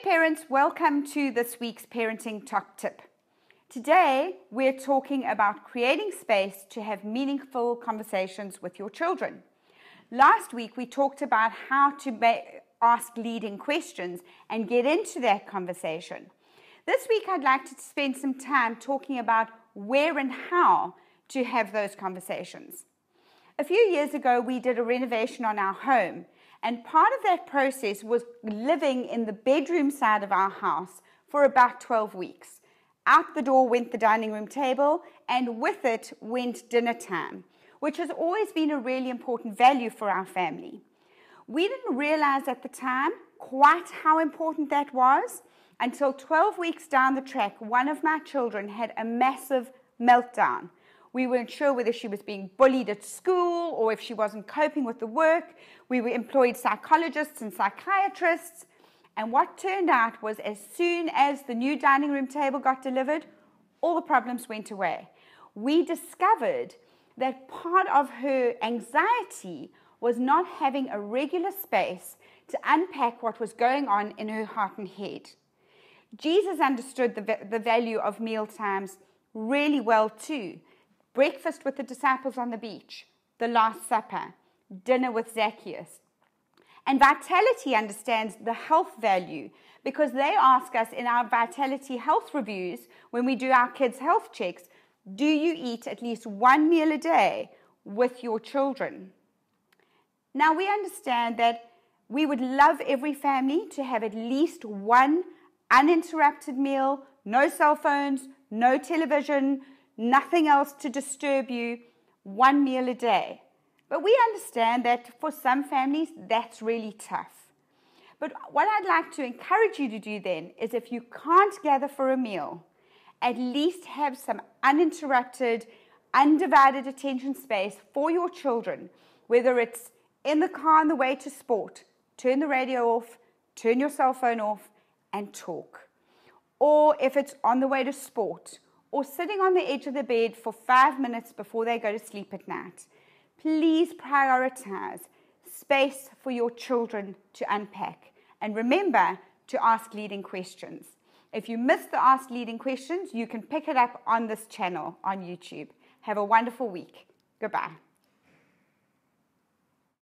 parents, welcome to this week's Parenting Top Tip. Today, we're talking about creating space to have meaningful conversations with your children. Last week, we talked about how to ask leading questions and get into that conversation. This week, I'd like to spend some time talking about where and how to have those conversations. A few years ago, we did a renovation on our home, and part of that process was living in the bedroom side of our house for about 12 weeks. Out the door went the dining room table, and with it went dinner time, which has always been a really important value for our family. We didn't realize at the time quite how important that was until 12 weeks down the track, one of my children had a massive meltdown. We weren't sure whether she was being bullied at school or if she wasn't coping with the work. We employed psychologists and psychiatrists. And what turned out was as soon as the new dining room table got delivered, all the problems went away. We discovered that part of her anxiety was not having a regular space to unpack what was going on in her heart and head. Jesus understood the value of meal times really well too. Breakfast with the disciples on the beach, the Last Supper, dinner with Zacchaeus. And Vitality understands the health value because they ask us in our Vitality health reviews, when we do our kids' health checks, do you eat at least one meal a day with your children? Now, we understand that we would love every family to have at least one uninterrupted meal, no cell phones, no television, nothing else to disturb you, one meal a day. But we understand that for some families, that's really tough. But what I'd like to encourage you to do then is if you can't gather for a meal, at least have some uninterrupted, undivided attention space for your children, whether it's in the car on the way to sport, turn the radio off, turn your cell phone off, and talk. Or if it's on the way to sport, or sitting on the edge of the bed for 5 minutes before they go to sleep at night. Please prioritize space for your children to unpack. And remember to ask leading questions. If you missed the Ask Leading Questions, you can pick it up on this channel on YouTube. Have a wonderful week. Goodbye.